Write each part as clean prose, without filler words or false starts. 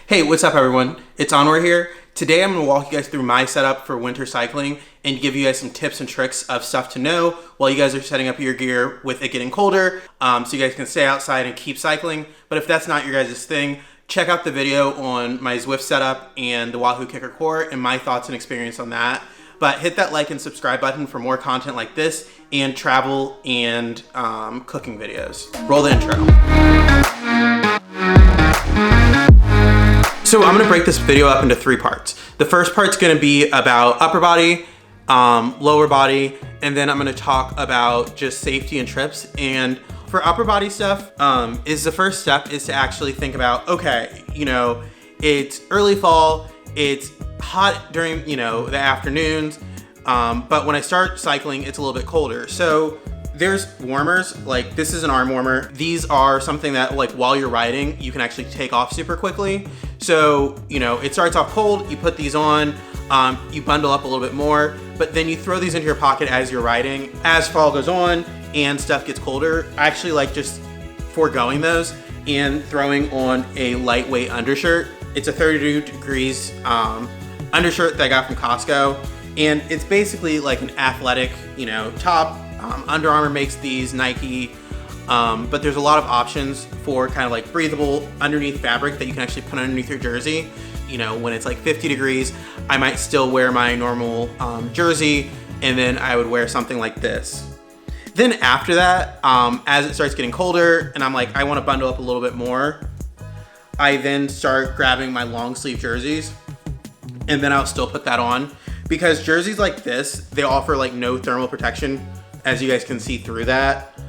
Hey, what's up everyone? It's Onward here. Today I'm going to walk you guys through my setup for winter cycling and give you guys some tips and tricks of stuff to know while you guys are setting up your gear with it getting colder, so you guys can stay outside and keep cycling. But if that's not your guys' thing, check out the video on my Zwift setup and the Wahoo Kicker Core and my thoughts and experience on that. But hit that like and subscribe button for more content like this and travel and cooking videos. Roll the intro. So I'm gonna break this video up into 3 parts. The first part's gonna be about upper body, lower body, and then I'm gonna talk about just safety and trips. And for upper body stuff, the first step is to actually think about, okay, it's early fall, it's hot during, the afternoons, but when I start cycling, it's a little bit colder. So there's warmers, like this is an arm warmer. These are something that like while you're riding, you can actually take off super quickly. So, it starts off cold, you put these on, you bundle up a little bit more, but then you throw these into your pocket as you're riding. As fall goes on and stuff gets colder, I actually like just foregoing those and throwing on a lightweight undershirt. It's a 32 degrees undershirt that I got from Costco. And it's basically like an athletic, top. Under Armour makes these, Nike, but there's a lot of options for kind of like breathable underneath fabric that you can actually put underneath your jersey. When it's like 50 degrees, I might still wear my normal jersey, and then I would wear something like this. Then after that, as it starts getting colder and I'm like, I want to bundle up a little bit more, I then start grabbing my long sleeve jerseys, and then I'll still put that on because jerseys like this, they offer like no thermal protection, as you guys can see through that.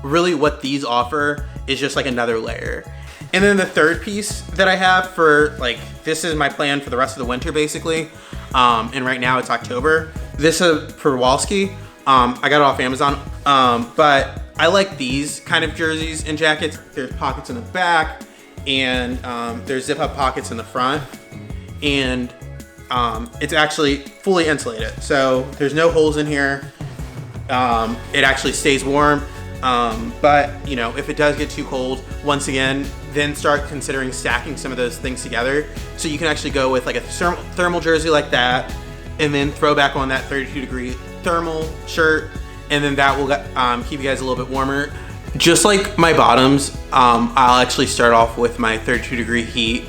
Really what these offer is just like another layer. And then the third piece that I have for like, this is my plan for the rest of the winter basically. And right now it's October. This is Przewalski. I got it off Amazon. But I like these kind of jerseys and jackets. There's pockets in the back and there's zip up pockets in the front. And it's actually fully insulated. So there's no holes in here. It actually stays warm, but if it does get too cold, once again, then start considering stacking some of those things together. So you can actually go with like a thermal jersey like that, and then throw back on that 32 degree thermal shirt, and then that will keep you guys a little bit warmer. Just like my bottoms, I'll actually start off with my 32 degree heat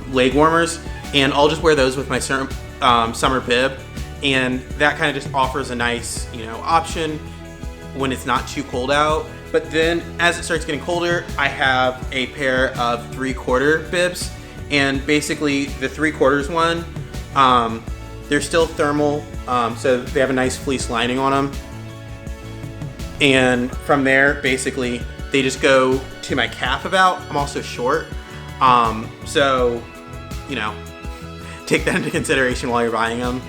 leg warmers, and I'll just wear those with my summer bib. And that kind of just offers a nice, option when it's not too cold out. But then as it starts getting colder, I have a pair of 3/4 bibs. And basically the 3/4 one, they're still thermal. So they have a nice fleece lining on them. And from there, basically they just go to my calf about. I'm also short. So, take that into consideration while you're buying them.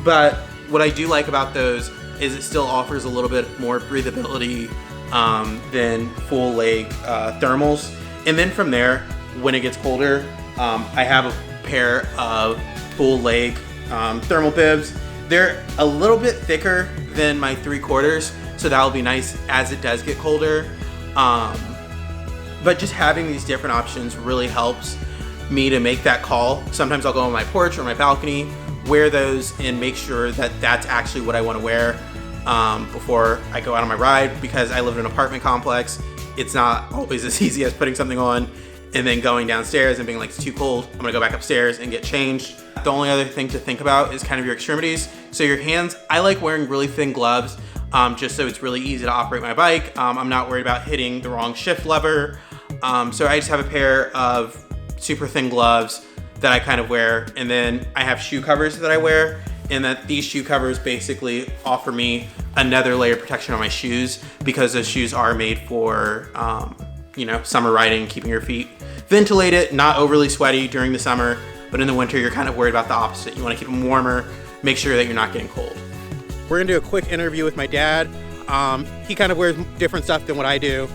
But what I do like about those is it still offers a little bit more breathability than full leg thermals. And then from there, when it gets colder, I have a pair of full leg thermal bibs. They're a little bit thicker than my 3/4, so that'll be nice as it does get colder. But just having these different options really helps me to make that call. Sometimes I'll go on my porch or my balcony, wear those, and make sure that that's actually what I want to wear before I go out on my ride, because I live in an apartment complex. It's not always as easy as putting something on and then going downstairs and being like, it's too cold, I'm gonna go back upstairs and get changed. The only other thing to think about is kind of your extremities. So your hands, I like wearing really thin gloves just so it's really easy to operate my bike. I'm not worried about hitting the wrong shift lever. So I just have a pair of super thin gloves that I kind of wear, and then I have shoe covers that I wear, and that these shoe covers basically offer me another layer of protection on my shoes, because those shoes are made for summer riding, keeping your feet ventilated, not overly sweaty during the summer, but in the winter you're kind of worried about the opposite. You want to keep them warmer, make sure that you're not getting cold. We're gonna do a quick interview with my dad. He kind of wears different stuff than what I do,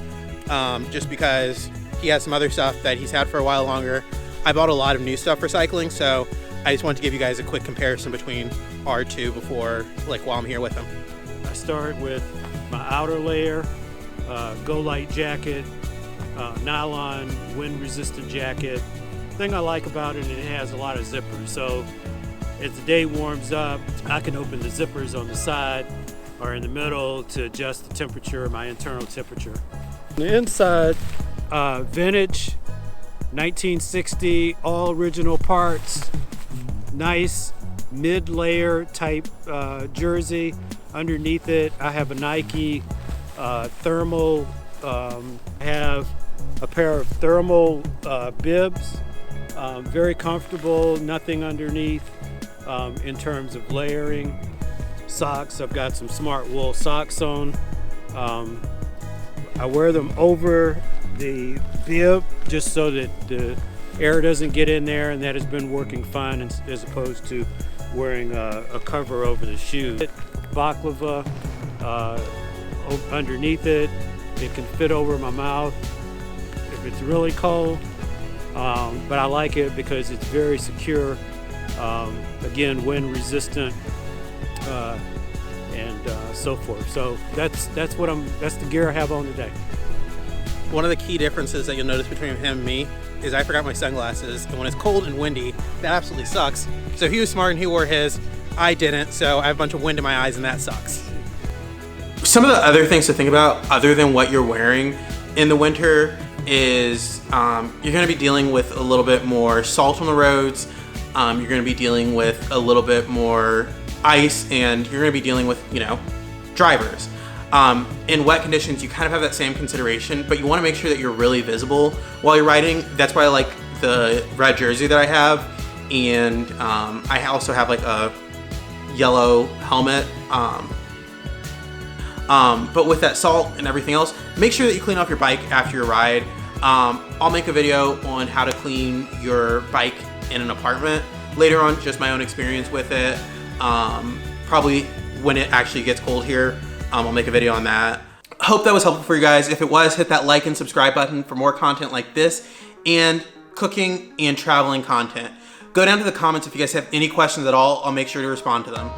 just because he has some other stuff that he's had for a while longer. I bought a lot of new stuff for cycling, so I just wanted to give you guys a quick comparison between our two before, while I'm here with him. I start with my outer layer, Go Light jacket, nylon wind resistant jacket. The thing I like about it, it has a lot of zippers. So as the day warms up, I can open the zippers on the side or in the middle to adjust the temperature, my internal temperature. On the inside, vintage, 1960, all original parts, nice mid-layer type jersey. Underneath it, I have a Nike thermal, I have a pair of thermal bibs, very comfortable, nothing underneath in terms of layering. Socks, I've got some smart wool socks on. I wear them over the bib just so that the air doesn't get in there, and that has been working fine as opposed to wearing a cover over the shoe. Baklava underneath it. It can fit over my mouth if it's really cold, but I like it because it's very secure. Again, wind resistant and so forth. So that's the gear I have on today. One of the key differences that you'll notice between him and me is I forgot my sunglasses, and when it's cold and windy, that absolutely sucks. So he was smart and he wore his. I didn't, so I have a bunch of wind in my eyes and that sucks. Some of the other things to think about other than what you're wearing in the winter is you're gonna be dealing with a little bit more salt on the roads, you're gonna be dealing with a little bit more ice, and you're gonna be dealing with, drivers. In wet conditions, you kind of have that same consideration, but you wanna make sure that you're really visible while you're riding. That's why I like the red jersey that I have, and I also have like a yellow helmet. But with that salt and everything else, make sure that you clean off your bike after your ride. I'll make a video on how to clean your bike in an apartment later on, just my own experience with it. Probably when it actually gets cold here, I'll make a video on that. Hope that was helpful for you guys. If it was, hit that like and subscribe button for more content like this and cooking and traveling content. Go down to the comments if you guys have any questions at all. I'll make sure to respond to them.